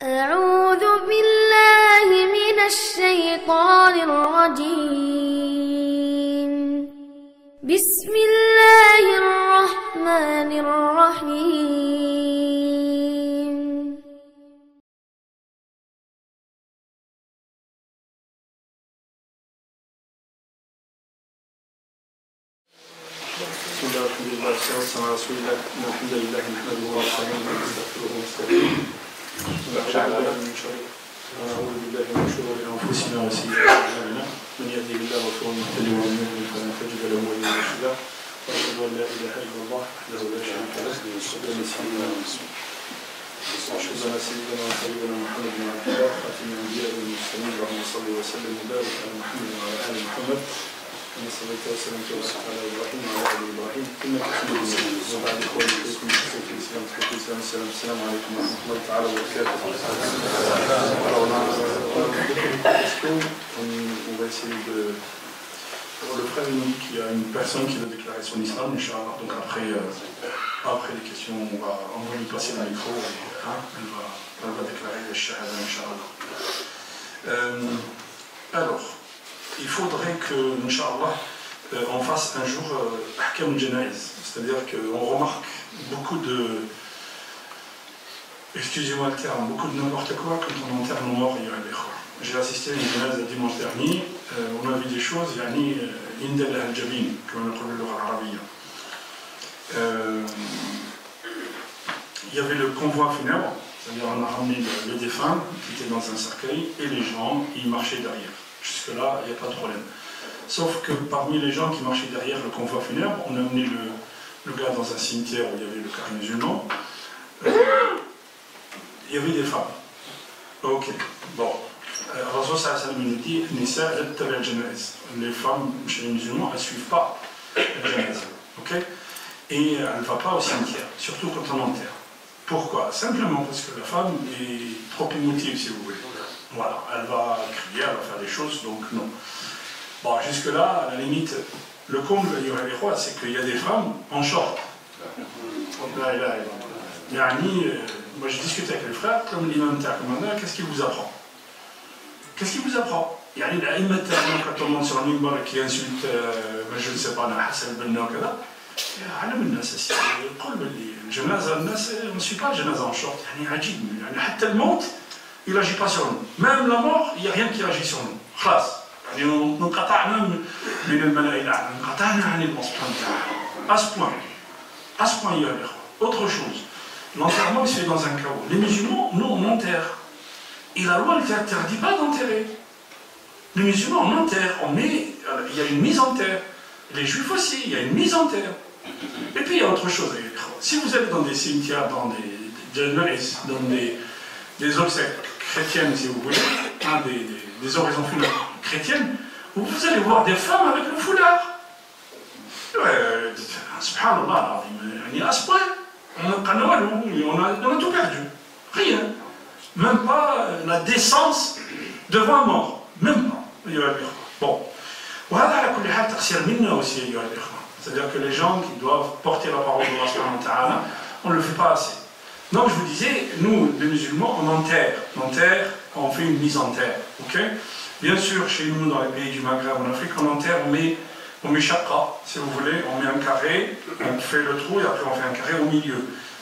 أعوذ بالله من الشيطان الرجيم. بسم الله الرحمن الرحيم. بسم الله والحمد لله والصلاة والسلام على رسول الله. الحمد لله نحمده ونستعينه ونستغفره ونستهديه ونعوذ بالله من شرور أنفسنا وسيئات أعمالنا. من يهده الله فهو المهتدي ومن يضلل فلن تجد له وليا مرشدا. وأشهد أن لا إله إلا الله وحده لا شريك له وأشهد أن سيدنا وحبيبنا محمد بن عبد الله خاتم الأنبياء والمرسلين. اللهم صل وسلم وبارك على محمد وعلى آل محمد كما صليت وسلمت وباركت على ابراهيم وعلى ال ابراهيم انك حميد مجيد. وبعد اخواني الكرام في الاسلام السلام عليكم ورحمه الله تعالى وبركاته. On va essayer de. Alors, le frère nous dit qu'il y a une personne qui veut déclarer son islam, Inch'Allah. Donc après les questions, on va lui passer le micro et elle va déclarer le shahada, Inch'Allah. Alors. Il faudrait que, Inch'Allah, on fasse un jour Ahkam al-Janaiz, c'est-à-dire qu'on remarque beaucoup de, excusez-moi le terme, beaucoup de n'importe quoi quand on enterre nos morts. J'ai assisté à une Janaiz dimanche dernier, on a vu des choses, Indel al-Jabin, comme on appelle le arabe. Il y avait le convoi funèbre, c'est-à-dire on a ramené le défunt qui était dans un cercueil et les gens, ils marchaient derrière. Jusque-là, il n'y a pas de problème. Sauf que parmi les gens qui marchaient derrière le convoi funèbre, on a amené le gars dans un cimetière où il y avait le carré musulman. Il y avait des femmes. Ok, bon. Rasul sallallahu alayhi wa sallam nous dit les femmes chez les musulmans, elles ne suivent pas la janaza. Ok. Et elle ne va pas au cimetière, surtout quand on enterre. Pourquoi? Simplement parce que la femme est trop émotive, si vous voulez. Voilà, elle va crier, elle va faire des choses, donc non. Bon, jusque-là, à la limite, le comble, c'est qu'il y a des femmes en short. Moi, je discute avec les frères, comme l'imam Ta'akamanda, qu'est-ce qu'il vous apprend? Qu'est-ce qu'il vous apprend? Il y a quand on monte sur un minbar qui insulte, je ne sais pas, Hassan Ben Nakada, on ne suit pas le janaza en short. Elle monte. Il n'agit pas sur nous. Même la mort, il n'y a rien qui agit sur nous. Khlas. À ce point, il y a autre chose. L'enterrement, il se fait dans un chaos. Les musulmans, nous, on enterre. Et la loi ne t'interdit pas d'enterrer. Les musulmans, on enterre. Il y a une mise en terre. Les juifs aussi, il y a une mise en terre. Et puis, il y a autre chose. Si vous êtes dans des cimetières, dans des obsèques chrétiennes, si vous voulez, des oraisons funèbres chrétiennes, vous allez voir des femmes avec le foulard. Subhanallah, à ce point, on a tout perdu. Rien. Même pas la décence devant un mort. Même pas. Bon. C'est-à-dire que les gens qui doivent porter la parole de Allah, on ne le fait pas assez. Donc je vous disais, nous, les musulmans, on enterre, on fait une mise en terre, ok? Bien sûr, chez nous, dans les pays du Maghreb, en Afrique, on enterre, on met shaqqa, si vous voulez, on met un carré, on fait le trou et après on fait un carré au milieu.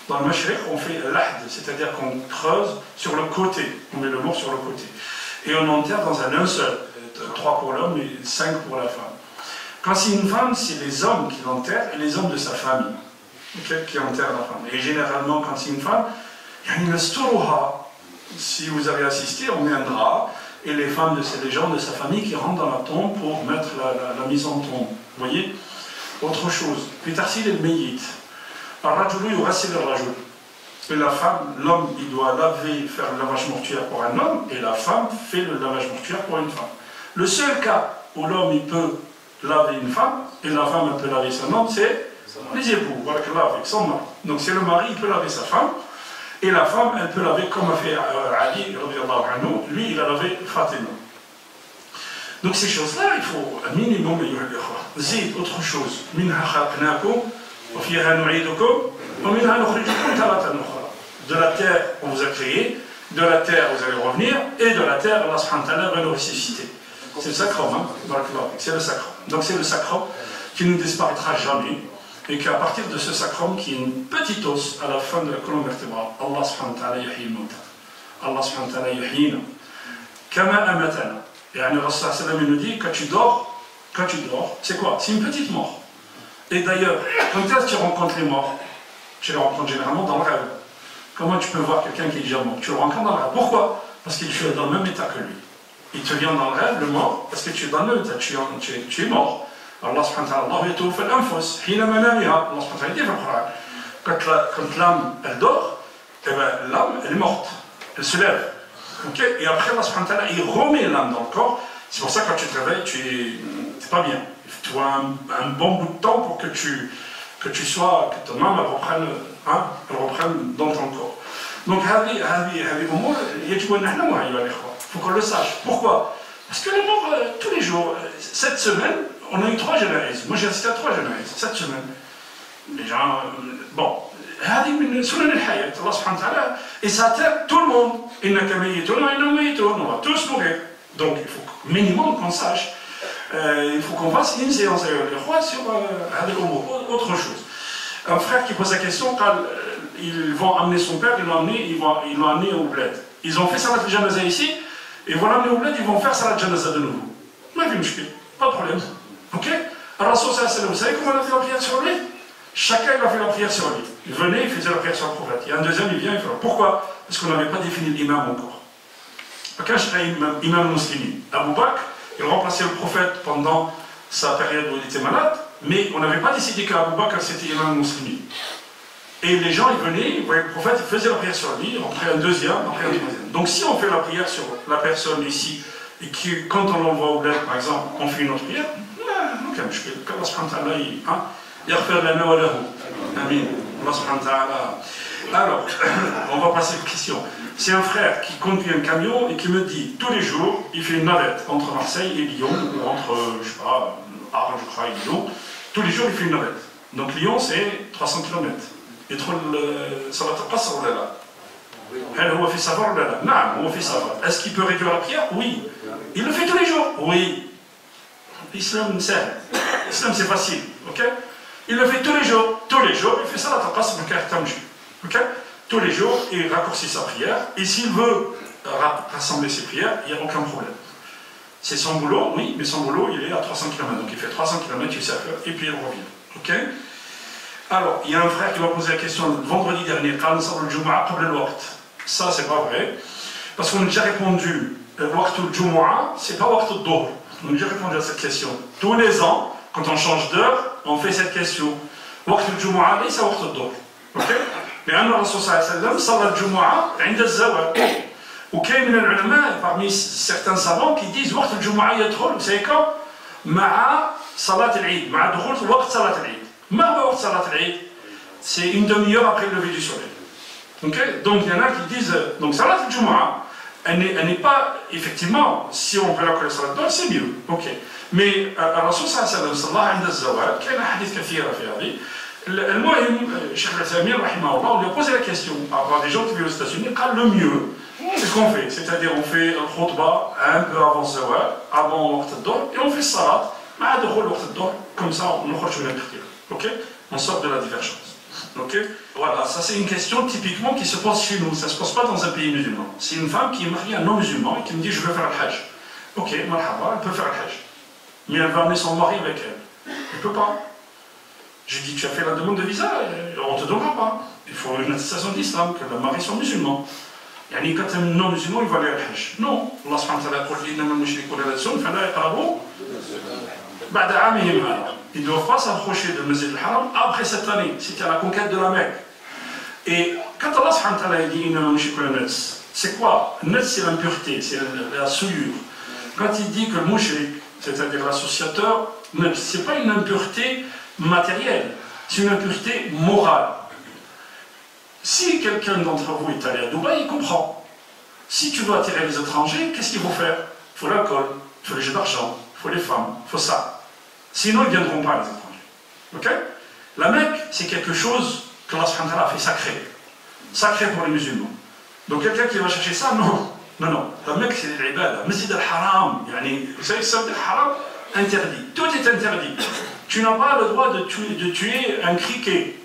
Dans le mashriq, on fait l'ahd, c'est-à-dire qu'on creuse sur le côté, on met le mort sur le côté. Et on enterre dans un seul, 3 pour l'homme et 5 pour la femme. Quand c'est une femme, c'est les hommes qui l'enterrent et les hommes de sa famille. Okay, qui enterre la femme. Et généralement, quand c'est une femme, il y a une sturuha. Si vous avez assisté, on met un drap, et les femmes les gens de sa famille qui rentrent dans la tombe pour mettre la mise en tombe. Vous voyez? Autre chose. Pitarsil el meyit. Et la femme, l'homme, il doit faire le lavage mortuaire pour un homme, et la femme fait le lavage mortuaire pour une femme. Le seul cas où l'homme, il peut laver une femme, et la femme, elle peut laver son homme, c'est les époux, avec son mari. Donc c'est le mari, il peut laver sa femme, et la femme, elle peut laver comme a fait Ali, lui, il a lavé Fatima. Donc ces choses-là, il faut un minimum, zid, autre chose. De la terre, on vous a créé, de la terre vous allez revenir, et de la terre Allah subhanahu wa ta'ala va nous ressusciter. C'est le sacrum, hein, c'est le sacrum. Donc c'est le sacrum qui ne disparaîtra jamais, et qu'à partir de ce sacrum qui est une petite os à la fin de la colonne vertébrale, Allah subhanahu wa ta'ala yuhyi al-mauta. Allah subhanahu wa ta'ala yuhyina kama amatana. Et le Rasul sallallahu alayhi wa sallam nous dit quand tu dors, c'est quoi? C'est une petite mort. Et d'ailleurs, quand est-ce que tu rencontres les morts? Tu les rencontres généralement dans le rêve. Comment tu peux voir quelqu'un qui est déjà mort? Tu le rencontres dans le rêve. Pourquoi? Parce que tu es dans le même état que lui. Il te vient dans le rêve, le mort, parce que tu es dans le même état, tu es mort. Allah subhanahu wa ta'ala, Allah yatawaffa al-anfus, hina manamiha. Allah subhanahu wa ta'ala dit dans le Coran. Quand l'âme, elle dort, eh ben, l'âme, elle est morte. Elle se lève. Okay? Et après, Allah subhanahu wa ta'ala, il remet l'âme dans le corps. C'est pour ça que quand tu te réveilles, tu n'es pas bien. Il faut un bon bout de temps pour que ton âme elle reprenne dans ton corps. Donc, il faut qu'on le sache. Pourquoi? Parce que les morts, tous les jours, cette semaine, on a eu 3 janaïs. Moi, j'ai assisté à 3 janaïs cette semaine. Les gens, bon, et ça atteint tout le monde. On va tous mourir. Donc, il faut minimum qu'on sache. Il faut qu'on fasse une séance avec le roi sur autre chose. Un frère qui pose la question, quand ils vont amener son père, ils l'ont amené au bled. Ils ont fait salat al-janaza ici, et ils vont l'amener au bled, ils vont faire salat al-janaza de nouveau. Pas de problème. Ok? Alors, vous savez comment on a fait la prière sur lui? Chacun il a fait la prière sur lui. Il venait, il faisait la prière sur le prophète. Il y a un deuxième, il vient, il fait. Pourquoi? Parce qu'on n'avait pas défini l'imam encore. Quand j'étais imam musulman, Abu Bakr, il remplaçait le prophète pendant sa période où il était malade, mais on n'avait pas décidé qu'Abu Bakr c'était imam musulman. Et les gens, ils venaient, ils voyaient le prophète, ils faisaient la prière sur lui, après un deuxième, après un troisième. Donc si on fait la prière sur la personne ici, et que quand on l'envoie au bled, par exemple, on fait une autre prière, alors, on va passer aux questions. C'est un frère qui conduit un camion et qui me dit, tous les jours, il fait une navette entre Marseille et Lyon, ou entre, je sais pas, Arles, je crois, et Lyon. Tous les jours, il fait une navette. Donc Lyon, c'est 300 km. Et ça va te passer au là. Est-ce qu'il peut réduire la prière? Oui. Il le fait tous les jours? Oui. L'islam, c'est facile. Ok? Il le fait tous les jours. Tous les jours, il fait ça la tapas pour faire tamji. Ok? Tous les jours, il raccourcit sa prière. Et s'il veut rassembler ses prières, il n'y a aucun problème. C'est son boulot, oui, mais son boulot, il est à 300 km. Donc il fait 300 km, il sait faire, et puis il revient. Ok? Alors, il y a un frère qui m'a posé la question le vendredi dernier. Ça, c'est pas vrai. Parce qu'on a déjà répondu. Waqtul Jumu'ah, c'est pas Waqtul Dhuhr. On a déjà répondu à cette question. Tous les ans, quand on change d'heure, on fait cette question. Waqtul Jumu'ah, c'est Waqtul Dhuhr. Ok? Mais un Rasul sallallahu alayhi wa sallam, Salat Jumu'ah, inda al-zawal. Ou qu'il y a des ulama, parmi certains savants, qui disent Waqtul Jumu'ah yadkhul, vous savez quand? Ma'a Salat al-Eid, ma'a dhukhul Waqt Salat al-Eid. Ma'a Waqt Salat al-Eid, c'est une demi-heure après le lever du soleil. Ok? Donc il y en a qui disent, donc Salat al-Jumu'ah, elle n'est pas, effectivement, si on peut la connaître Salat al-Dhuhr, c'est mieux. Ok? Mais Rasul sallallahu alayhi wa sallam, inda al-zawal, il y a des hadiths kathira fi hadith. Cheikh Al-Thamir, on lui a posé la question par rapport à des gens qui vivent aux États-Unis, le mieux, c'est ce qu'on fait, c'est-à-dire on fait un khutbah un peu avant Zawal, avant l'Waqt al-Dhuhr, et on fait salat, comme ça on ne peut pas. Ok? On sort de la divergence. Ok? Voilà, ça c'est une question typiquement qui se pose chez nous, ça ne se pose pas dans un pays musulman. C'est une femme qui est mariée à un non-musulman et qui me dit je veux faire le hajj. Ok, marhaba, elle peut faire le hajj. Mais elle va amener son mari avec elle. Elle ne peut pas. J'ai dit, tu as fait la demande de visa, on ne te donnera pas. Il faut une attestation d'islam, que le mari soit musulman. Yani, quand un non-musulman, il va aller à l'Hajj. Non. Allah subhanahu wa ta'ala dit, ils ne doivent pas s'approcher de Masjid al-Haram après cette année. C'était à la conquête de la Mecque. Et quand Allah subhanahu wa ta'ala dit, c'est quoi? Net, c'est l'impureté, c'est la souillure. Quand il dit que le mushrik, c'est-à-dire l'associateur, ce n'est pas une impureté matérielle, c'est une impureté morale. Si quelqu'un d'entre vous est allé à Dubaï, il comprend. Si tu veux attirer les étrangers, qu'est-ce qu'il faut faire? Il faut l'alcool, il faut les jeux d'argent, il faut les femmes, il faut ça. Sinon, ils ne viendront pas, les étrangers. Ok? La Mecque, c'est quelque chose que Allah subhanahu wa ta'ala a fait sacré. Sacré pour les musulmans. Donc quelqu'un qui va chercher ça, non. Non, non. Le mec, c'est l'ibada. Masjid al-Haram. Vous savez, ça veut dire haram, interdit. Tout est interdit. Tu n'as pas le droit de tuer un criquet.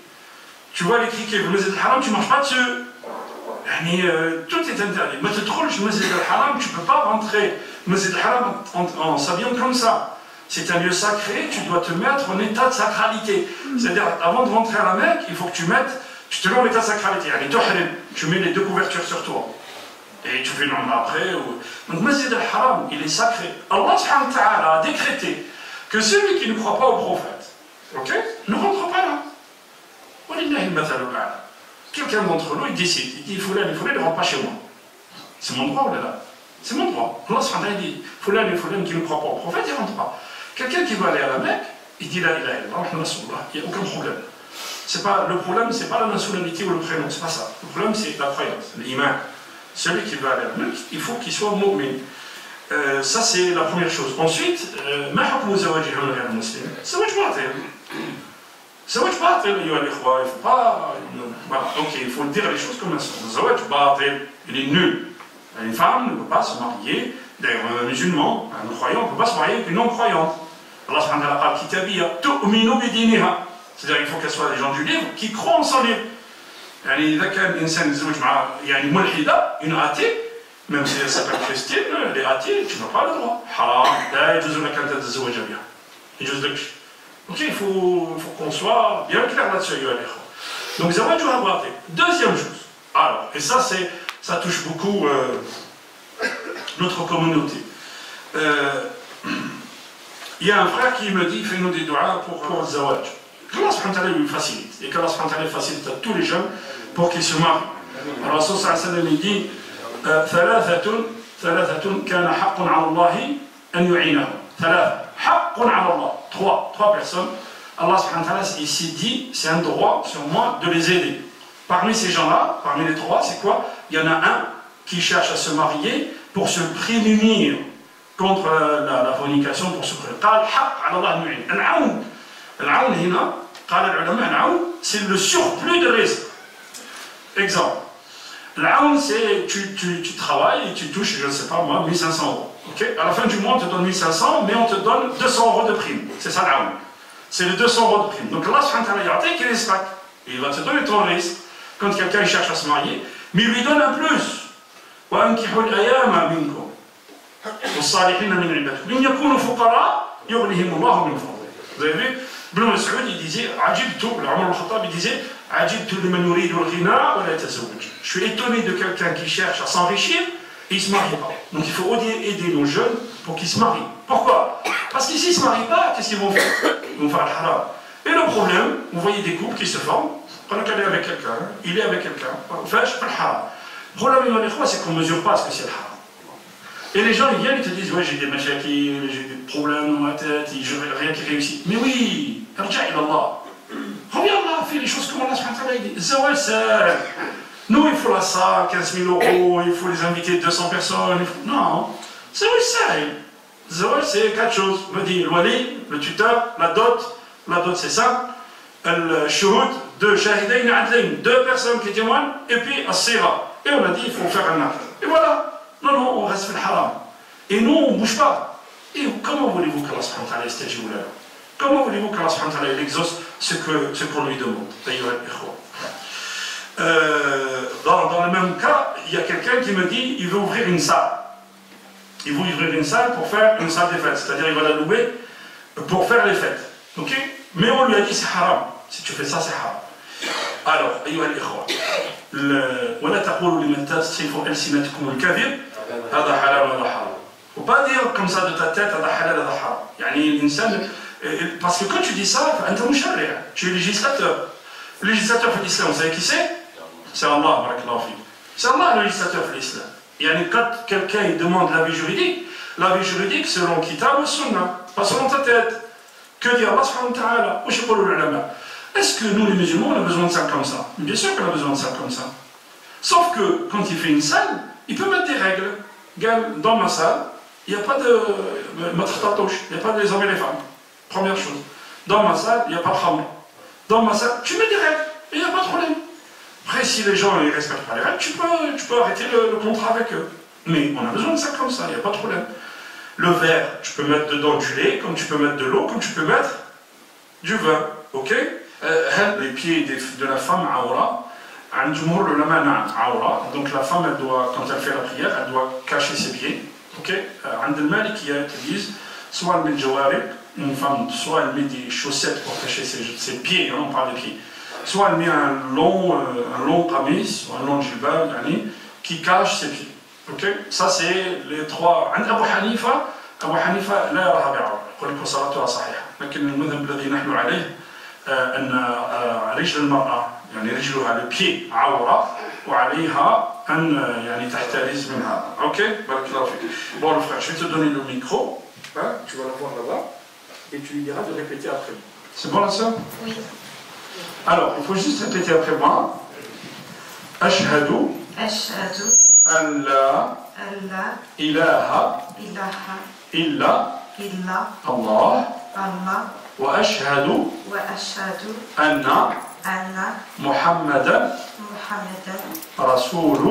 Tu vois les criquets, le Masjid al-Haram, tu ne marches pas dessus. Tout est interdit. Mais tu te trouves le Masjid al-Haram, tu ne peux pas rentrer le Masjid al-Haram en s'habillant comme ça. C'est un lieu sacré, tu dois te mettre en état de sacralité. C'est-à-dire, avant de rentrer à la Mecque, il faut que tu te mets en état de sacralité. Tu mets les deux couvertures sur toi. Et tu fais l'ombre après. Donc, Masjid al-Haram, il est sacré. Allah subhanahu wa ta'ala a décrété que celui qui ne croit pas au prophète, ok, ne rentre pas là. Quelqu'un d'entre nous, il décide, il dit, il faut ne rentre pas chez moi. C'est mon droit, là. C'est mon droit. Allah subhanahu wa ta'ala dit, il faut qui ne croit pas au prophète, il ne rentre pas. Quelqu'un qui va aller à la Mecque, il dit la ilaha illallah, il n'y a aucun problème. Le problème, ce n'est pas la nationalité ou le prénom, c'est pas ça. Le problème, c'est la croyance, l'imam. Celui qui va aller à la Mecque, il faut qu'il soit mu'min. Ça, c'est la première chose. Ensuite, ma hukmu zawaji al muslim. Zawaj batil. Zawaj batil, ayyuha al-ikhwa, il faut pas. Voilà, ok, il faut dire les choses comme elles sont. Zawaj batil, il est nul. Une femme ne peut pas se marier, d'ailleurs, un musulman, un croyant, ne peut pas se marier avec une non-croyante. Allah subhanahu wa ta'ala parle kitabiyya, tu'minu bidiniha. C'est-à-dire qu'il faut qu'elle soit des gens du livre qui croient en son livre. إذا كان الإنسان يتزوج مع ملحدة une athée, même si elle s'appelle Christine, les athées, tu n'as pas le droit. حرام لا يجوز لك أن تتزوج بها. يجوز لك. Ok, il faut qu'on soit bien clair là-dessus. Donc زواجها باطل. Deuxième chose. Alors, et ça touche beaucoup notre communauté. Il y a un frère qui me dit fais-nous des doigts pour le zawaj. qu'Allah subhanahu wa ta'ala lui facilite. Et qu'Allah subhanahu wa ta'ala facilite à tous les jeunes pour qu'ils se marient. Alors, Rasul sallallahu alayhi wa sallam dit ثلاثة كان حق على الله أن يعينهم. حق على الله. Trois personnes. Allah subhanahu wa ta'ala ici dit c'est un droit sur moi de les aider. Parmi ces gens-là, parmi les trois, c'est quoi? Il y en a un qui cherche à se marier pour se prémunir contre la fornication, pour se prémunir. C'est le surplus de risque. Exemple. L'aoun, c'est tu travailles et tu touches, je ne sais pas moi, 1500 euros. Okay? À la fin du mois, on te donne 1500, mais on te donne 200 euros de prime. C'est ça l'aoun. C'est les 200 euros de prime. Donc Allah subhanahu wa ta'ala, il va te donner ton risque quand quelqu'un cherche à se marier, mais il lui donne un plus. Vous avez vu, Ibn Mas'ud, il disait, je suis étonné de quelqu'un qui cherche à s'enrichir et il ne se marie pas. Donc il faut aider nos jeunes pour qu'ils se marient. Pourquoi? Parce que s'ils ne se marient pas, qu'est-ce qu'ils vont faire? Ils vont faire le haram. Et le problème, vous voyez des couples qui se forment, quand elle est avec quelqu'un, il est avec quelqu'un, enfin, je fais le haram. Le problème, c'est qu'on ne mesure pas ce que c'est le haram. Et les gens, ils viennent et te disent, ouais, j'ai des machakis, j'ai des problèmes dans ma tête, je n'ai rien qui réussit. Mais oui, reviens là, fais les choses comme Allah subhanahu wa ta'ala dit. Zawaj, nous, il faut la salle, 15 000 euros, il faut les inviter 200 personnes. Non, Zawaj, Zawaj, c'est 4 choses. Me dit le wali, le tuteur, la dot c'est ça. Le shuhud, 2 shahidain adlain, 2 personnes qui témoignent, et puis as-sira. Et on a dit, il faut faire un acte. Et voilà. Non, on reste fait le haram. Et nous, on ne bouge pas. Et comment voulez-vous qu'Allah subhanahu wa ta'ala estajib là? Comment voulez-vous qu'Allah subhanahu wa ta'ala exauce ce qu'on lui demande? Dans le même cas, il y a quelqu'un qui me dit il veut ouvrir une salle. Il veut ouvrir une salle pour faire une salle des fêtes. C'est-à-dire il va la louer pour faire les fêtes. Ok? Mais on lui a dit c'est haram. Si tu fais ça, c'est haram. Alors, ayyuha al-ikhwa, ولا تقولوا لمن تصف ألسنتكم الكذب هذا حلال وهذا حرام. Faut pas dire comme ça de ta tête هذا حلال وهذا حرام. يعني الإنسان parce que quand tu dis ça, أنت مشرع, tu es législateur. Le législateur de l'islam, vous savez qui c'est? C'est Allah, barakallahu fik. C'est Allah le législateur de l'islam. يعني quand quelqu'un demande l'avis juridique selon Kitab ou Sunna, pas selon ta tête. Que dit Allah subhanahu wa ta'ala? وش يقولوا العلماء? Est-ce que nous les musulmans, on a besoin de ça comme ça? Bien sûr qu'on a besoin de ça comme ça. Sauf que quand il fait une salle, il peut mettre des règles. Dans ma salle, il n'y a pas de matratouche, il n'y a pas de les hommes et les femmes. Première chose. Dans ma salle, il n'y a pas de khamr. Dans ma salle, tu mets des règles, et il n'y a pas de problème. Après, Après, si les gens ne respectent pas les règles, tu peux arrêter le contrat avec eux. Mais on a besoin de ça comme ça, il n'y a pas de problème. Le verre, tu peux mettre dedans du lait, comme tu peux mettre de l'eau, comme tu peux mettre du vin. Ok? Les pieds de la femme, aura. Donc la femme, elle doit, quand elle fait la prière, elle doit cacher ses pieds. Ok? Ils disent, soit elle met le jawarib, une femme, soit elle met des chaussettes pour cacher ses pieds, hein, on parle des pieds. Soit elle met un long qamis, ou un long jilbab, qui cache ses pieds. Ok? Ça c'est les trois. Abu Hanifa, لا يراها بعورة. يقول لك صلاتها صحيحة. لكن المذهب الذي نحن عليه أن رجل المرأة يعني رجلها le pied عورة وعليها أن يعني تحترز من هذا. Ok? بارك الله فيك. Bon le frère, je vais te donner le micro. Hein? Tu vas l'avoir là-bas et tu lui diras de répéter après. C'est bon la sœur? Oui. Alors, il faut juste répéter après moi. Ashhadu. أشهد أن لا أن لا إله إله إلا إلا الله الله وأشهد وأشهد أن أن محمدا محمدا رسول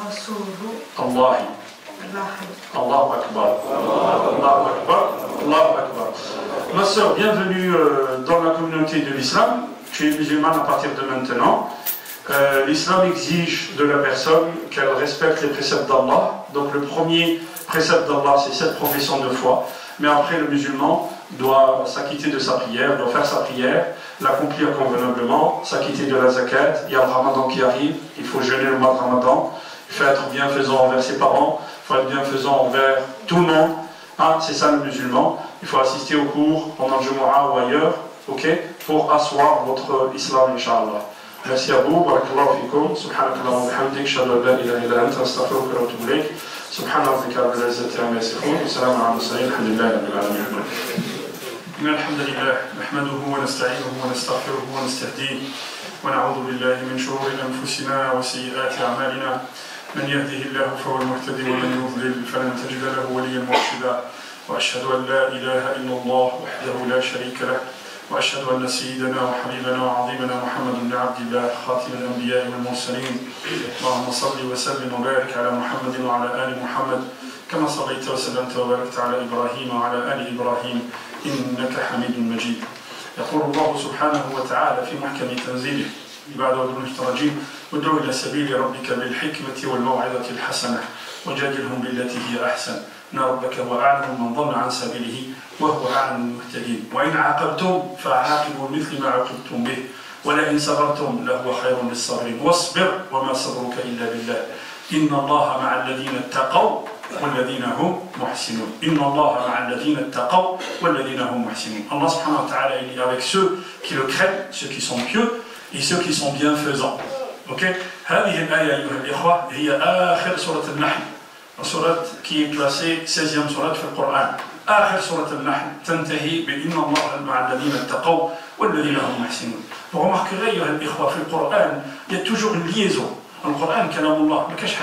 رسول الله. الله. Allahu Akbar. Allahu Akbar. Allahu Akbar. Ma soeur, bienvenue dans la communauté de l'islam. Tu es musulmane à partir de maintenant. L'islam exige de la personne qu'elle respecte les préceptes d'Allah. Donc le premier précepte d'Allah, c'est cette profession de foi. Mais après, le musulman doit s'acquitter de sa prière, doit faire sa prière, l'accomplir convenablement, s'acquitter de la zakat. Il y a le ramadan qui arrive, il faut jeûner le mois de ramadan. Il faut être bienfaisant envers ses parents, il faut être bienfaisant envers tout le monde. Ah, c'est ça le musulman. Il faut assister aux cours pendant le Jumu'ah ou ailleurs, ok, pour asseoir votre islam, Inch'Allah. Merci à vous, barakallahu fikum, subhanakallahu wa bihamdik, shahadu an la ilaha illa anta, astaghfiruka wa atubu ilayk, subhana rabbika rabbil izzati amma yasifun, wa salamun ala al-mursalin, alhamdulillahi rabbil alamin. الحمد لله نحمده ونستعينه ونستغفره ونستهديه ونعوذ بالله من شرور انفسنا وسيئات اعمالنا من يهده الله فهو المهتدي ومن يضلل فلن تجد له وليا مرشدا واشهد ان لا اله الا الله وحده لا شريك له وأشهد أن سيدنا وحبيبنا وعظيمنا محمد بن عبد الله خاتم الأنبياء والمرسلين اللهم صل وسلم وبارك على محمد وعلى آل محمد كما صليت وسلمت وباركت على إبراهيم وعلى آل إبراهيم إنك حميد مجيد. يقول الله سبحانه وتعالى في محكم تنزيله بعد المفترجين وادعو إلى سبيل ربك بالحكمة والموعظة الحسنة وجادلهم بالتي هي أحسن إن ربك هو أعلم من ضل عن سبيله وهو أعلم المهتدين وإن عاقبتم فعاقبوا مثل ما عوقبتم به ولئن صبرتم لهو خير للصابرين واصبر وما صبرك إلا بالله إن الله مع الذين اتقوا والذين هم محسنون إن الله مع الذين اتقوا والذين هم محسنون. Allah subhanahu wa ta'ala il est avec ceux qui le craignent, ceux qui sont pieux et ceux qui sont bienfaisants. Ok? هذه الآية أيها الإخوة هي آخر سورة النحل. السورة qui est classée 16e سورة في القرآن. آخر سورة النحل تنتهي بإن الله مع الذين اتقوا والذين هم محسنون. Vous remarquerez أيها الإخوة في القرآن il y a toujours une liaison. Le Coran, kalamullah, mais qu'est-ce que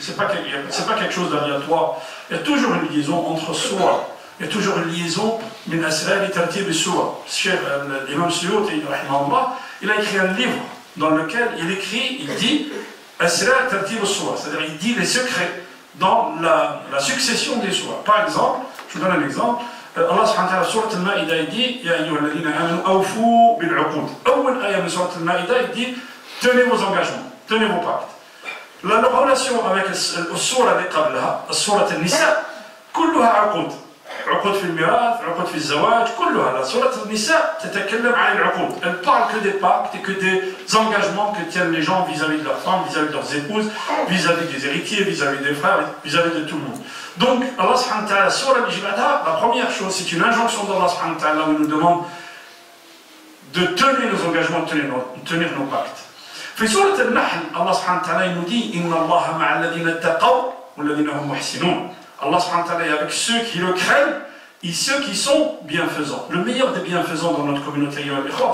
c'est pas quelque chose d'aléatoire. Il y a toujours une liaison entre soi. Il y a toujours une liaison min asrar tartib as-suwar. Cheikh l'imam Suyuti rahimahullah, il a écrit un livre dans lequel il écrit, il dit asrar tartib as-suwar, c'est-à-dire il dit les secrets dans la succession des suwar. Par exemple, je vous donne un exemple. Allah subhanahu wa ta'ala surat al-Ma'idah il dit ya ayyuhalladhina amanu awfu bil 'uqud. Awwal aya min surat al-Ma'idah il dit tenez vos engagements. Tenez vos pactes. La relation avec الصورة اللي قبلها الصورة النساء كلها عقود. عقود في الميراث، عقود في الزواج، كلها. سورة النساء تتكلم عن العقود. Elle parle que des pactes et que des engagements que tiennent les gens vis-à-vis de leurs femmes, vis-à-vis de leurs épouses, vis-à-vis des héritiers, vis-à-vis des frères, vis-à-vis de tout le monde. Donc, Allah subhanahu wa ta'ala, Surah al-Jibada, la première chose, c'est une injonction d'Allah subhanahu wa ta'ala où il nous demande de tenir nos engagements, de tenir nos pactes. في سورة النحل الله سبحانه وتعالى nous dit إن الله مع الذين اتقوا والذين هم محسنون. Allah subhanahu wa ta'ala est avec ceux qui le craignent et ceux qui sont bienfaisants. Le meilleur des bienfaisants dans notre communauté,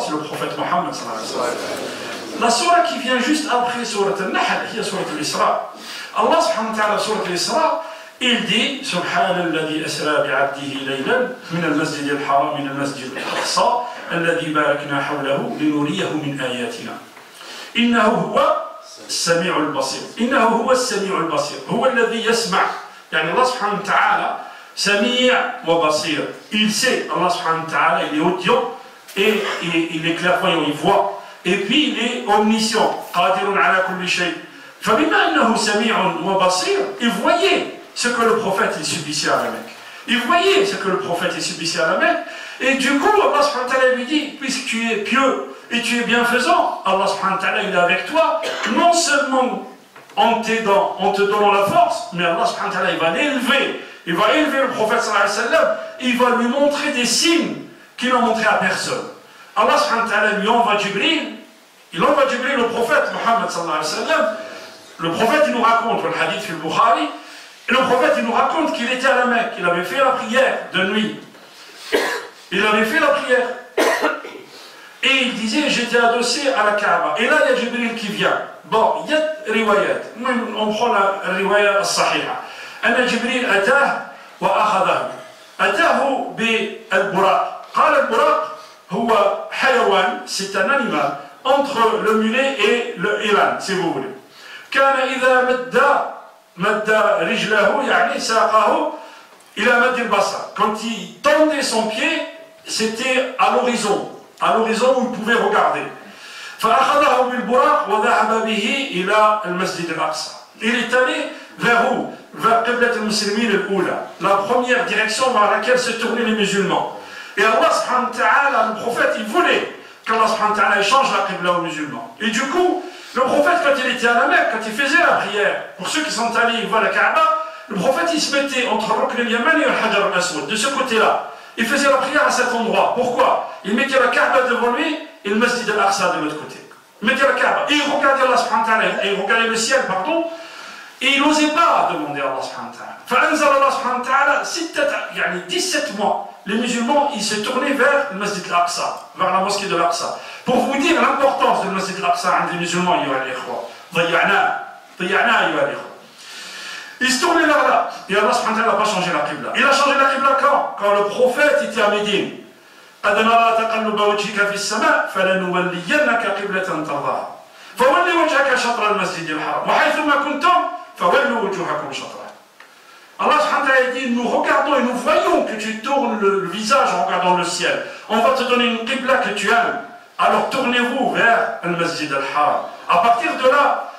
c'est le prophète Mohammed sallallahu alayhi wa sallam. La surah qui vient juste après Surah al-Nahl, c'est Surah al-Isra. Allah subhanahu wa ta'ala, Surah al-Isra, il dit سبحان الذي أسرى بعبده ليلا من المسجد الحرام من المسجد الأقصى الذي باركنا حوله لنريه من آياتنا. إنه هو السميع البصير إنه هو السميع البصير هو الذي يسمع يعني الله سبحانه وتعالى سميع وبصير il sait Allah subhanahu wa ta'ala il est audient et il est clairvoyant il voit et puis il est omniscient قادر على كل شيء فبما أنه سميع وبصير il voyait ce que le prophète il subissait à la Mecque il voyait ce que le prophète il subissait à la Mecque et du coup Allah subhanahu wa ta'ala lui dit puisque tu es pieux et tu es bienfaisant, Allah subhanahu wa ta'ala il est avec toi, non seulement en te donnant la force, mais Allah subhanahu wa ta'ala il va élever le prophète sallallahu alayhi wa sallam, il va lui montrer des signes qu'il n'a montré à personne. Allah subhanahu wa ta'ala lui envoie Jibril, il envoie Jibril au prophète Muhammad sallallahu alayhi wa sallam, le prophète il nous raconte, le hadith fil Bukhari, et le prophète il nous raconte qu'il était à la Mecque, il avait fait la prière de nuit, il avait fait la prière. Et il disait, j'étais adossé à la Kaaba. Et là, il y a Jibril qui vient. Bon, il y a riwayat. On prend la riwayat al-sahiha. أن جبريل أتاه وأخذه. أتاه بالبراق. قال البراق هو حيوان, c'est un animal, entre le mulet et l'âne, si vous voulez. كان إذا مد رجله يعني ساقه إلى مد البصر. Quand il tendait son pied, c'était à l'horizon où il pouvait regarder. فأخذه بالبراق وذهب به إلى المسجد الأقصى. Il est allé vers où? Vers قبلة المسلمين الأولى, la première direction vers laquelle se tournaient les musulmans. Et Allah subhanahu wa ta'ala, le prophète, il voulait qu'Allah subhanahu wa ta'ala change la qibla aux musulmans. Et du coup, le prophète, quand il était à la Mecque, quand il faisait la prière, pour ceux qui sont allés, ils voient la Kaaba, le prophète, il se mettait entre Rukn al-Yaman et le Hajar al-Aswad, de ce côté-là. Il faisait la prière à cet endroit. Pourquoi? Il mettait la Kaaba devant lui et le Masjid al-Aqsa de l'autre côté. Il mettait la Kaaba. Et il regardait Allah subhanahu wa ta'ala, et il regardait le ciel, pardon, et il n'osait pas demander à Allah subhanahu wa ta'ala. فأنزل الله سبحانه وتعالى 17 mois, les musulmans, ils se tournaient vers le Masjid al-Aqsa, vers la mosquée de l'Aqsa. Pour vous dire l'importance du Masjid al-Aqsa عند les musulmans, ayyuha al-ikhwa. ضيعنا ayyuha al-ikhwa. Il se tournait vers là, et Allah subhanahu wa ta'ala n'a pas changé la qibla. Il a changé la qibla quand? Quand le prophète était à Médine. قد نرى تقلب وجهك في السماء فلنولينك قبلة ترضاها فولي وجهك شطر المسجد الحرام وحيثما كنتم فولوا وجوهكم شطره. Allah subhanahu wa ta'ala dit, nous regardons et nous voyons que tu tournes le visage en regardant le ciel. On va te donner une qibla que tu aimes. Alors tournez-vous vers le Masjid al-Haram. À partir de là,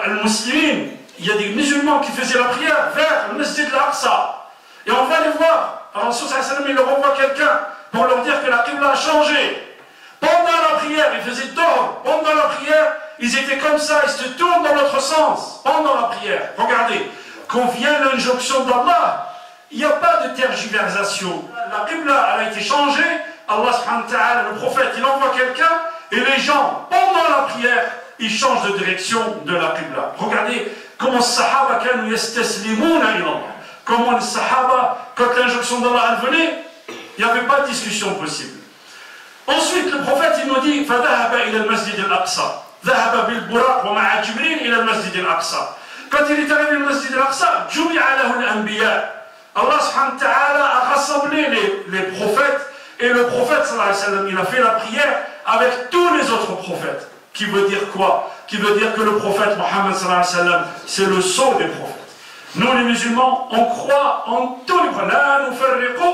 les musulmans, il y a des musulmans qui faisaient la prière vers le Masjid al-Aqsa. Et on va les voir. Alors, Rasul sallallahu alayhi wa sallam, il leur envoie quelqu'un pour leur dire que la qibla a changé. Pendant la prière, ils faisaient tort. Pendant la prière, ils étaient comme ça, ils se tournent dans l'autre sens. Pendant la prière, regardez, quand vient l'injonction d'Allah, il n'y a pas de tergiversation. La qibla, elle a été changée. Allah subhanahu wa ta'ala, le prophète, il envoie quelqu'un et les gens, pendant la prière, ils changent de direction de la qibla. Regardez comment les sahaba kanu yastaslimuna ila Allah. Comment les sahaba, quand l'injonction d'Allah venait, il n'y avait pas de discussion possible. Ensuite, le prophète, il nous dit فَذَهَبَ إِلَى الْمَسْجِدِ الْأَقْصَى ذَهَبَ بِالْبُرَاقِ وَمَعَ جِبْرِيلٍ إِلَى الْمَسْجِدِ الْأَقْصَى. Quand il est arrivé au Masjid al-Aqsa, جُمِعَ لَهُ الْأَنْبِيَاء. Allah subhanahu wa ta'ala a rassemblé les prophètes, et le prophète sallallahu alayhi wa sallam, il a fait la prière avec tous les autres prophètes. Qui veut dire quoi? Qui veut dire que le prophète Mohammed sallallahu alayhi wa sallam, c'est le sceau des prophètes. Nous les musulmans, on croit en tous les prophètes. La nufarriqu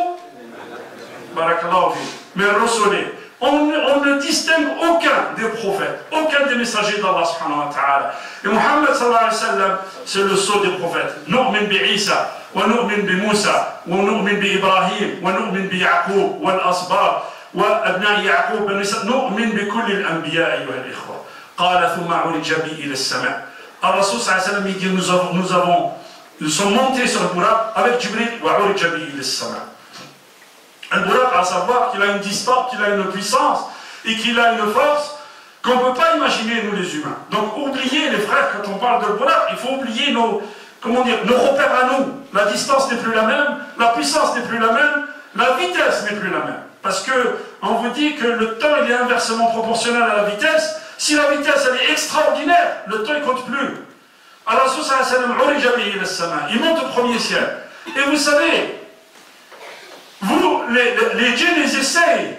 barakallahu fi min rusuli. On ne distingue aucun des prophètes, aucun des messagers d'Allah subhanahu wa ta'ala. Et Mohammed sallallahu alayhi wa sallam, c'est le sceau des prophètes. Nu'min bi Isa, wa nu'min bi Musa, wa nu'min bi Ibrahim, wa nu'min bi Yaqub, wal asbar, wa abna'i Yaqub, nu'min bi kulli al-anbiya, ayyuha al-ikhwa. قال ثم عرج بي إلى السماء. الرسول صلى الله عليه وسلم dit nous sommes montés sur le Buraq avec Jibril wa urija bi ila as-sama. Le Buraq, à savoir qu'il a une distance, qu'il a une puissance et qu'il a une force qu'on ne peut pas imaginer nous les humains. Donc oubliez les frères, quand on parle de le Buraq, il faut oublier nos repères à nous. La distance n'est plus la même, la puissance n'est plus la même, la vitesse n'est plus la même. Parce que on vous dit que le temps il est inversement proportionnel à la vitesse. Si la vitesse elle est extraordinaire, le temps il compte plus. Alors Rasul sallallahu alayhi wa sallam, il monte au premier ciel. Et vous savez, vous, les djinns, ils essayent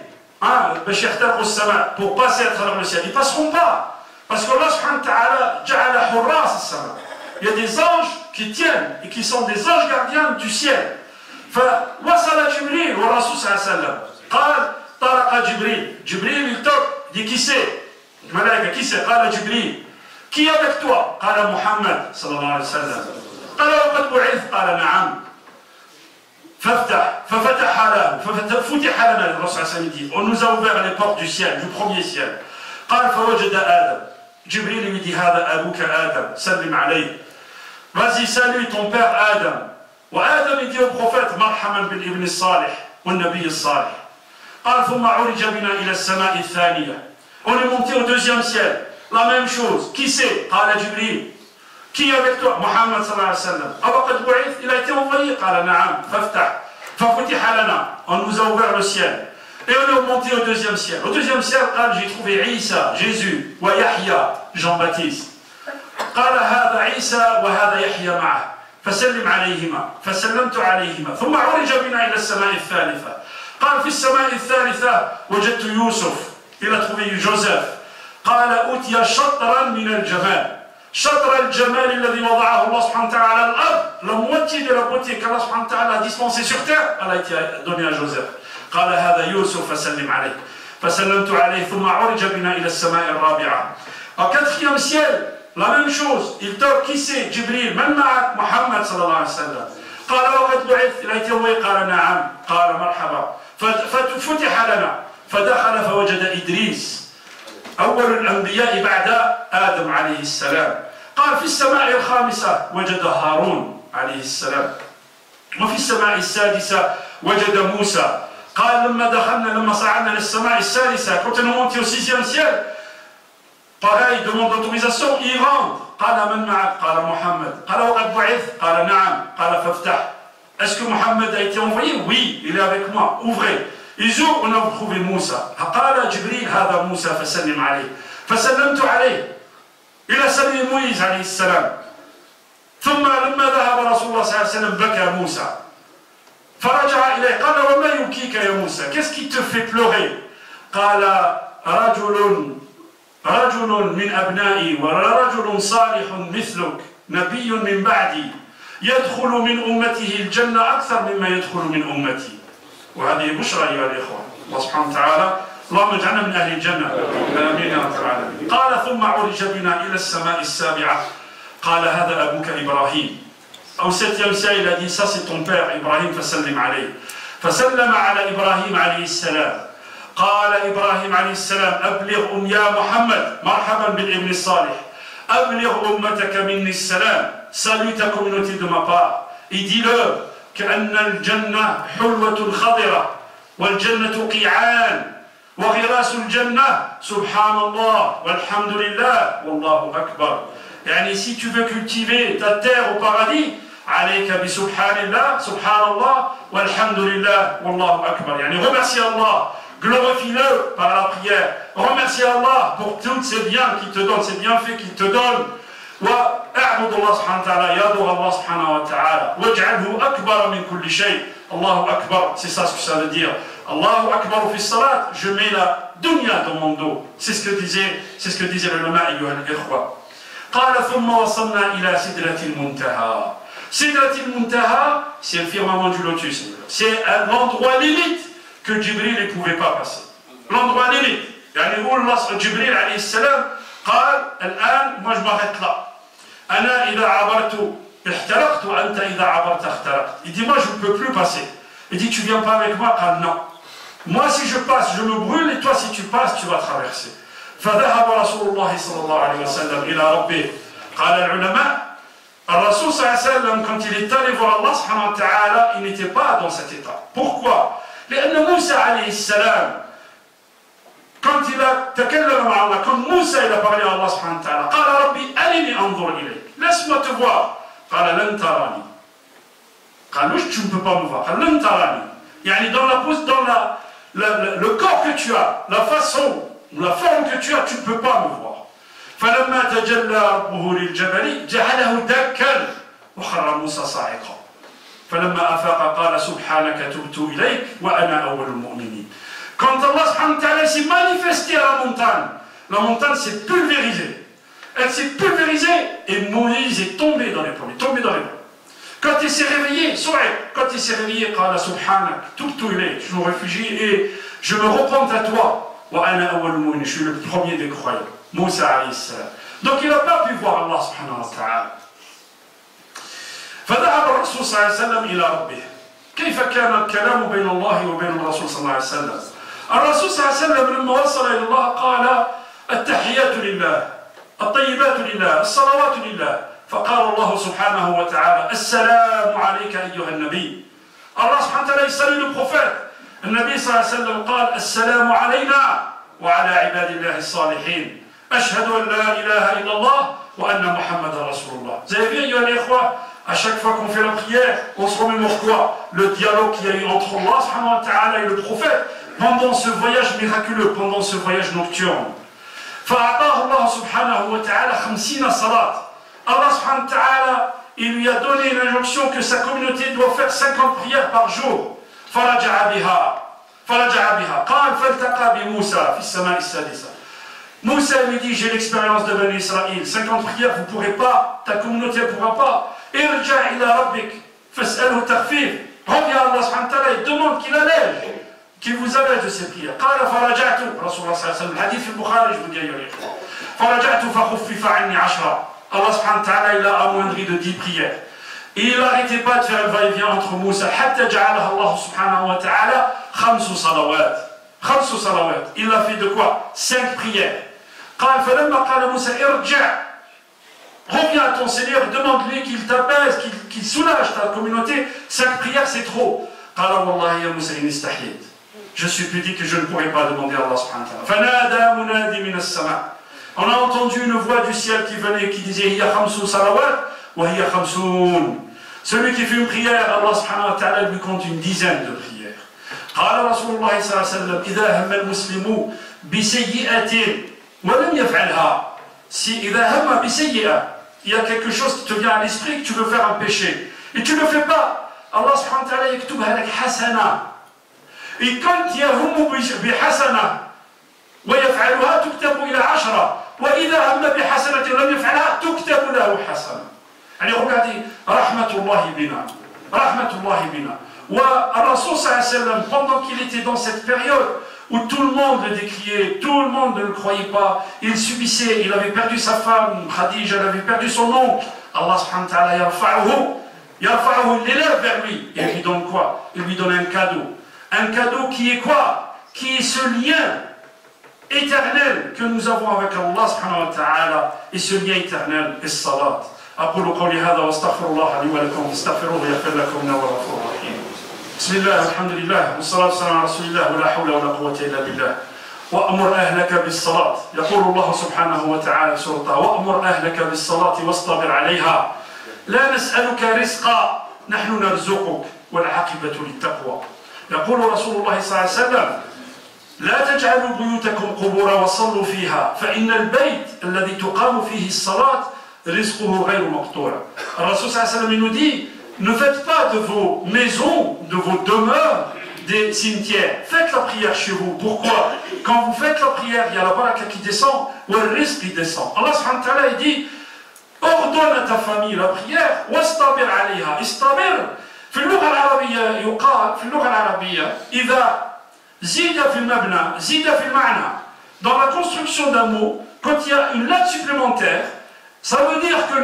pour passer à travers le ciel. Ils ne passeront pas. Parce qu'Allah subhanahu wa ta'ala ja'ala hurras as-sama. Il y a des anges qui tiennent et qui sont des anges gardiens du ciel. فوصل جبريل والرسول صلى الله عليه وسلم قال طرق جبريل. جبريل il toque, il dit qui c'est? الملائكة qui c'est? قال جبريل. Qui est avec toi? قال محمد صلى الله عليه وسلم. قال وقد بعث؟ قال نعم. ففتح لنا الرسول صلى الله عليه وسلم dit on nous a ouvert les portes du ciel, du premier ciel. قال فوجد آدم. جبريل lui dit هذا أبوك آدم سلم عليه. Vas-y, salue ton père Adam. وآدم il dit au prophète مرحبا بالابن الصالح والنبي الصالح. قال ثم عرج بنا إلى السماء الثانية. On est monté au deuxième ciel. La même chose. Qui c'est? قال جبريل. Qui est avec toi? Muhammad sallallahu alayhi wa sallam. أوقد بعث? Il a été envoyé. قال نعم. ففتح لنا. On nous a ouvert le ciel. Et on est monté au deuxième ciel. Au deuxième ciel, j'ai trouvé Isa, Jésus, ويحيى, Jean-Baptiste. قال هذا عيسى وهذا يحيى معه فسلم عليهما. فسلمت عليهما. ثم عرج بنا إلى السماء الثالثة. قال في السماء الثالثة وجدت يوسف. Il a trouvé Joseph. قال أوتي شطرا من الجمال. شطر الجمال الذي وضعه الله سبحانه وتعالى على الأرض. La moitié de la beauté qu'Allah subhanahu wa ta'ala a dispensée sur terre, elle a été donnée à Joseph. قال هذا يوسف فسلم عليه. فسلمت عليه ثم عرج بنا إلى السماء الرابعة. Au quatrième ciel, la même chose. Il toque, qui c'est? Jibril. من معك? محمد صلى الله عليه وسلم. قال وقد بعث? Il a été envoyé. قال نعم. قال مرحبا. ففتح لنا. فدخل فوجد إدريس أول الأنبياء بعد آدم عليه السلام. قال في السماء الخامسة وجد هارون عليه السلام. وفي السماء السادسة وجد موسى. قال لما صعدنا للسماء السادسة quand on est monté au sixième ciel, pareil, demande d'autorisation, il rentre. قال من معك؟ قال محمد. قال وقد بعث؟ قال نعم. قال فافتح. Est-ce que Mohammed a été envoyé? Oui, il est avec moi. Ouvrez. Ils ouvrent, on a trouvé Moussa. قال جبريل هذا موسى فسلم عليه. فسلمت عليه. Il a salué Moïse عليه السلام. ثم لما ذهب رسول الله صلى الله عليه وسلم بكى موسى. فرجع إليه. قال وما يبكيك يا موسى? Qu'est-ce qui te fait pleurer? قال رجل من أبنائي ورجل صالح مثلك نبي من بعدي يدخل من أمته الجنة أكثر مما يدخل من أمتي. وهذه بشرى أيها الإخوة. الله سبحانه وتعالى اللهم اجعلنا من أهل الجنة. آمين يا رب العالمين. قال ثم عرج بنا إلى السماء السابعة. قال هذا أبوك إبراهيم. Au septième ciel, il a dit ça c'est ton père Ibrahim. فسلم عليه. فسلم على إبراهيم عليه السلام. قال إبراهيم عليه السلام أبلغ يا محمد مرحبا بالابن الصالح. أبلغ أمتك مني السلام. Salue ta communauté de ma part. Et dis-le كأن الجنة حلوة خضرة والجنة قيعان وغراس الجنة سبحان الله والحمد لله والله أكبر. يعني si tu veux cultiver ta terre au paradis عليك بسبحان الله سبحان الله والحمد لله والله أكبر. يعني remercie Allah, glorifie-le par la prière, remercie Allah pour tous ces biens qu'il te donne, ces bienfaits qu'il te donne. واعبد الله سبحانه وتعالى يدعو الله سبحانه وتعالى واجعله أكبر من كل شيء. الله أكبر, c'est ça ce que ça veut dire. Allahu Akbar fi salat, je mets la dunya dans mon dos. C'est ce que disait le ulama ayyuha al-ikhwa. قال ثم وصلنا إلى سدرة المنتهى. سدرة المنتهى, c'est le firmament du lotus. C'est l'endroit limite que Jibril ne pouvait pas passer. L'endroit limite. يعني يقول جبريل عليه السلام قال الآن moi je m'arrête là. أنا إذا عبرت احترقت وأنت إذا عبرت احترقت. Il dit moi je ne peux plus passer. Il dit tu viens pas avec moi? قال non. Moi si je passe je me brûle et toi si tu passes tu vas traverser. فذهب رسول الله صلى الله عليه وسلم إلى ربه. قال العلماء الرسول صلى الله عليه وسلم quand il est allé voir Allah subhanahu wa ta'ala il n'était pas dans cet état. Pourquoi? لأن موسى عليه السلام quand il a تكلم مع الله, quand Moussa il a parlé à Allah subhanahu wa ta'ala, قال ربي أرني أنظر إليك. Laisse-moi te voir. قال لن تراني. قال tu ne peux pas me voir. قال لن تراني. يعني dans le corps que tu as, la façon, la forme que tu as, tu ne peux pas me voir. فلما تجلى ربه للجبل جعله دكا وخر موسى صاعقا. فلما أفاق قال سبحانك تبت إليك وأنا أول المؤمنين. Quand Allah subhanahu wa ta'ala s'est manifesté à la montagne, la montagne s'est pulvérisée. Elle s'est pulvérisée et Moïse est tombé dans les pommes, tombé dans les pommes. Quand il s'est réveillé, quand il s'est réveillé, qala subhanak, tubtu ilayk, je me réfugie et je me repente à toi. Wa ana awwalul mu'minin, je suis le premier des croyants. Moussa alayhi salam. Donc il n'a pas pu voir Allah subhanahu wa ta'ala. فذهب الرسول صلى الله عليه وسلم إلى ربه. كيف كان الكلام بين الله وبين الرسول صلى الله عليه وسلم؟ الرسول صلى الله عليه وسلم لما وصل إلى الله قال التحيات لله الطيبات لله الصلوات لله فقال الله سبحانه وتعالى السلام عليك أيها النبي. الله سبحانه وتعالى يسأل البروفيت النبي صلى الله عليه وسلم قال السلام علينا وعلى عباد الله الصالحين أشهد أن لا إله إلا الله وأن محمد رسول الله. Vous avez vu, أيها الإخوة, à chaque fois qu'on fait la prière, on se remémore quoi? Le dialogue qu'il y a eu entre Allah subhanahu wa ta'ala et le prophète pendant ce voyage miraculeux, pendant ce voyage nocturne. فأعطاه الله سبحانه وتعالى 50 صلاة. Allah subhanahu wa ta'ala, il lui a donné une injonction que sa communauté doit faire 50 prières par jour. فرجع بها قال فالتقى بموسى في السماء السادسة. Moussa lui dit, j'ai l'expérience de Bani Israël, 50 prières, vous ne pourrez pas, ta communauté ne pourra pas. Irja ila rabbik, fas'alhu takhfif. Reviens à Allah subhanahu wa ta'ala et demande qu'il allège, qu'il vous allège de ces prières. Qala faraja'tu, Rasulullah sallallahu alayhi wa sallam, hadith fi al-Bukhari, je vous dis ailleurs. Faraja'tu fa khuffifa anni 10. Allah subhanahu wa ta'ala, il a amoindri de 10 prières. Et il n'arrêtait pas de faire le va-et-vient entre Moussa, hatta ja'alaha Allah subhanahu wa ta'ala, 5 salawat. 5 salawat. Il a fait de quoi? 5 prières. قال فلما قال موسى ارجع reviens à ton Seigneur, demande-lui qu'il t'apaise, qu'il soulage ta communauté. 5 prières c'est trop. قال والله يا موسى إني استحييت. Je suis pudique que je ne pourrais pas demander à Allah subhanahu wa ta'ala. فنادى منادي من السماء. On a entendu une voix du ciel qui venait qui disait هي 5 صلوات وهي 50. Celui qui fait une prière, Allah subhanahu wa ta'ala lui compte une dizaine de prières. قال رسول الله صلى الله عليه وسلم إذا هم المسلم بسيئة ولم يفعلها. Si إذا هم بسيئة, il y a quelque chose qui te vient à l'esprit que tu veux faire un péché et tu ne le fais pas, Allah subhanahu wa ta'ala يكتبها لك حسنة. Et quand يهم بحسنة ويفعلها تكتب إلى 10 وإذا هم بحسنة لم يفعلها تكتب له حسنة. يعني regardez رحمة الله بنا رحمة الله بنا. والرسول صلى الله عليه وسلم pendant qu'il était dans cette période où tout le monde le décriait, tout le monde ne le croyait pas, il subissait, il avait perdu sa femme, Khadija, il avait perdu son oncle. Allah subhanahu wa ta'ala yarfa'uhu, il l'élève vers lui. Et il lui donne quoi? Il lui donne un cadeau. Un cadeau qui est quoi? Qui est ce lien éternel que nous avons avec Allah subhanahu wa ta'ala. Et ce lien éternel est salat. أقول قولي هذا واستغفر الله لي ولكم فاستغفروه يغفر لكم إنه هو الغفور الرحيم. بسم الله والحمد لله والصلاة والسلام على رسول الله ولا حول ولا قوة إلا بالله. وأمر أهلك بالصلاة. يقول الله سبحانه وتعالى سورة وأمر أهلك بالصلاة واصطبر عليها. لا نسألك رزقا نحن نرزقك والعاقبة للتقوى. يقول رسول الله صلى الله عليه وسلم لا تجعلوا بيوتكم قبورا وصلوا فيها فإن البيت الذي تقام فيه الصلاة رزقه غير مقطوع. الرسول صلى الله عليه وسلم nous dit ne faites pas de vos maisons, de vos demeures, des cimetières. Faites la prière chez vous. Pourquoi? Quand vous faites la prière, il y a la baraka qui descend, ou le risque qui descend. Allah subhanahu wa ta'ala dit ordonne à ta famille la prière, wastabir alayha. Istabir, في اللغة العربية يقال في اللغة العربية إذا زيد في المبنى زيد في المعنى. Dans la construction d'un mot, quand il y a une lettre supplémentaire, ça veut dire que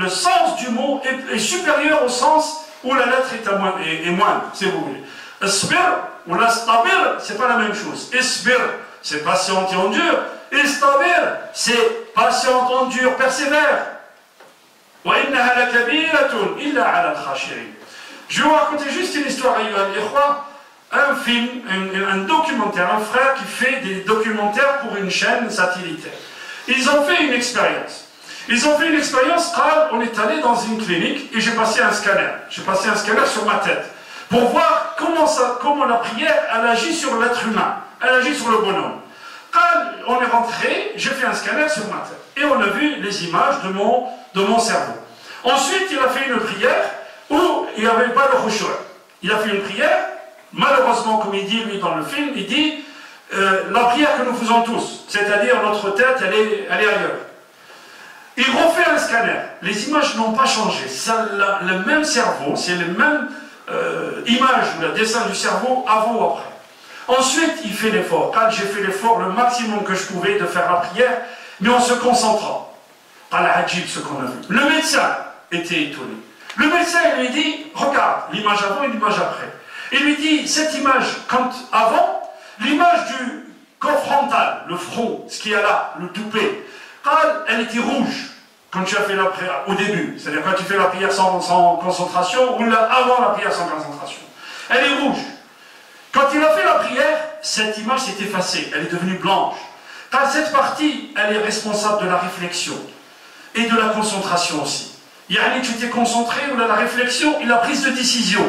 le sens du mot est supérieur au sens où la lettre est moindre, si vous voulez. Isbir ou l'astabir, c'est pas la même chose. Isbir, c'est patient et endure. Istabir, c'est patient, endure, persévère. Wa innaha lakabiratun illa ala al-khashirin. Je vais vous raconter juste une histoire, un film, un documentaire, un frère qui fait des documentaires pour une chaîne satellitaire. Ils ont fait une expérience. On est allé dans une clinique et j'ai passé un scanner. J'ai passé un scanner sur ma tête pour voir comment la prière elle agit sur l'être humain, elle agit sur le bonhomme. Quand on est rentré, j'ai fait un scanner sur ma tête et on a vu les images de mon cerveau. Ensuite, il a fait une prière où il n'y avait pas le khushu'. Il a fait une prière, malheureusement, comme il dit lui dans le film, il dit la prière que nous faisons tous, c'est-à-dire notre tête, elle est ailleurs. Il refait un scanner. Les images n'ont pas changé. C'est le même cerveau, c'est les mêmes images, le dessin du cerveau avant ou après. Ensuite, il fait l'effort. Quand j'ai fait l'effort, le maximum que je pouvais de faire la prière, mais en se concentrant. Al-Ajib, ce qu'on a vu. Le médecin était étonné. Le médecin lui dit, regarde, l'image avant et l'image après. Il lui dit, cette image, quand avant, l'image du corps frontal, le front, ce qu'il y a là, le toupet, elle était rouge quand tu as fait la prière au début. C'est-à-dire quand tu fais la prière sans concentration ou avant la prière sans concentration. Elle est rouge. Quand il a fait la prière, cette image s'est effacée, elle est devenue blanche. Car cette partie, elle est responsable de la réflexion et de la concentration aussi. Yani, tu t'es concentré ou la réflexion et la prise de décision.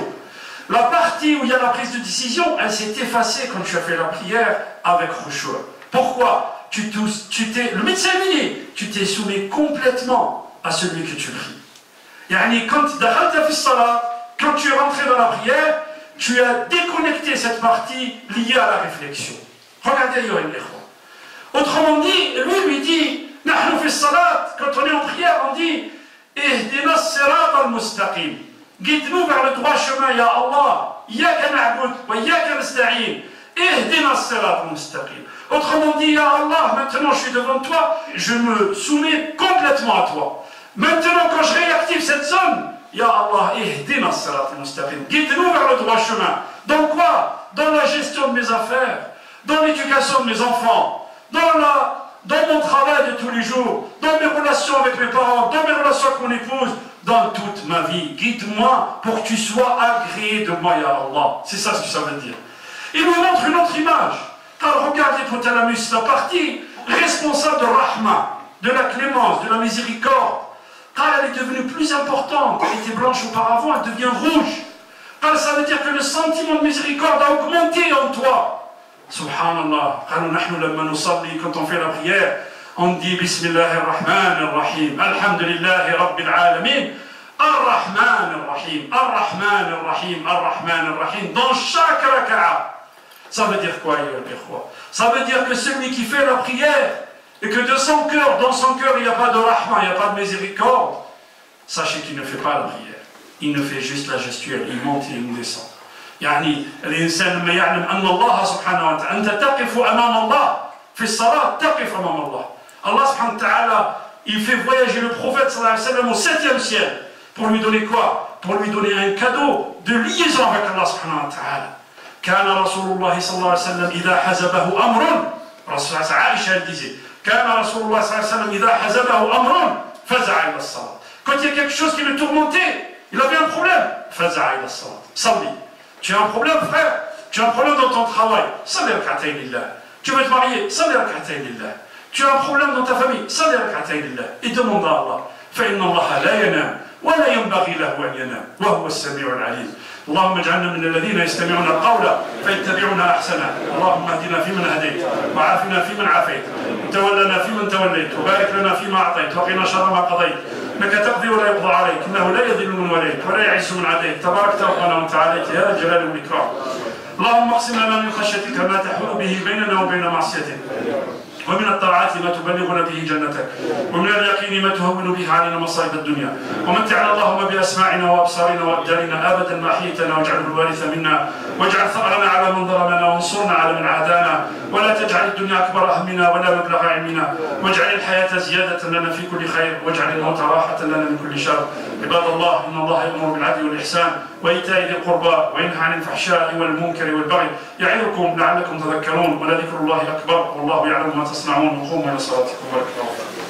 La partie où il y a la prise de décision, elle s'est effacée quand tu as fait la prière avec khushu'. Pourquoi? Le médecin dit, tu t'es soumis complètement à celui que tu pries. Yani, quand tu es rentré dans la prière, tu as déconnecté cette partie liée à la réflexion. Regardez, autrement dit, lui dit, nahnu fi salat, quand on est en prière, on dit, ihdina as-sirat al-mustaqim. Guide-nous vers le droit chemin, ya Allah. Iyyaka na'bud wa iyyaka nasta'in. Ihdina as-sirat al-mustaqim. Autrement dit, ya Allah, maintenant je suis devant toi, je me soumets complètement à toi. Maintenant, quand je réactive cette zone, ya Allah, ihdina as-sirat al-mustaqim. Guide-nous vers le droit chemin. Dans quoi? Dans la gestion de mes affaires, dans l'éducation de mes enfants, dans mon travail de tous les jours, dans mes relations avec mes parents, dans mes relations avec mon épouse, dans toute ma vie. Guide-moi pour que tu sois agréé de moi, ya Allah. C'est ça ce que ça veut dire. Il nous montre une autre image. Car regarde l'hypothalamus, la partie responsable de Rahma, de la clémence, de la miséricorde. Car elle est devenue plus importante. Elle était blanche auparavant, elle devient rouge. Car ça veut dire que le sentiment de miséricorde a augmenté en toi. Subhanallah, quand on fait la prière, on dit Bismillahir Rahmanir Rahim, Alhamdulillahi Rabbil Alamin, Ar-Rahmanir Rahim, Ar-Rahmanir Rahim, Ar-Rahmanir Rahim, dans chaque raka'a. Ça veut dire quoi, ça veut dire que celui qui fait la prière, et que de son cœur, dans son cœur, il n'y a pas de rahma, il n'y a pas de miséricorde, sachez qu'il ne fait pas la prière. Il ne fait juste la gestuelle, il monte et il descend. يعني الإنسان لما يعلم أن الله سبحانه وتعالى أنت تقف أمام الله في الصلاة تقف أمام الله. Allah subhanahu wa ta'ala, il fait voyager le prophète sallallahu alayhi wa sallam au 7e ciel. Pour lui donner quoi? Pour lui donner un cadeau de liaison avec Allah subhanahu wa ta'ala. كان رسول الله صلى الله عليه وسلم إذا حزبه أمر رسول عائشة elle disait كان رسول الله صلى الله عليه وسلم إذا حزبه أمر فزع إلى الصلاة. Quand il y a quelque chose qui le tourmentait, il avait un problème. فزع إلى الصلاة. صلي. Tu as un problème, frère? Tu as un problème dans ton travail? Salli rak'atayn lillah. Tu veux te marier? Salli rak'atayn lillah. Tu as un problème dans ta famille? Salli rak'atayn lillah. Et demande à Allah. فإن الله لا ينام ولا ينبغي له أن ينام وهو السميع العليم. اللهم اجعلنا من الذين يستمعون القول فيتبعون أحسنه. اللهم اهدنا فيمن هديت وعافنا فيمن عافيت وتولنا فيمن توليت وبارك لنا فيما أعطيت وقنا شر ما قضيت. إنك تقضي ولا يقضى عليك إنه لا يذل من وليت ولا يعز من عاديت تباركت ربنا وتعاليت يا الجلال والإكرام. اللهم اقسم لنا من خشيتك ما تحول به بيننا وبين معصيتك ومن الطاعات ما تبلغنا به جنتك ومن اليقين ما تهون به علينا مصائب الدنيا ومتعنا اللهم بأسماعنا وأبصارنا وأبداننا أبدا ما أحييتنا واجعله الوارث منا واجعل ثأرنا على من ظلمنا وانصرنا على من عادانا ولا تجعل الدنيا أكبر همنا ولا مبلغ علمنا واجعل الحياة زيادة لنا في كل خير واجعل الموت راحة لنا من كل شر. عباد الله إن الله يأمر بالعدل والإحسان وإيتاء ذي القربى وينهى عن الفحشاء والمنكر والبغي يعظكم لعلكم تذكرون ولذكر الله أكبر والله يعلم ما تصنعون. قوموا إلى صلاتكم ورحمة الله.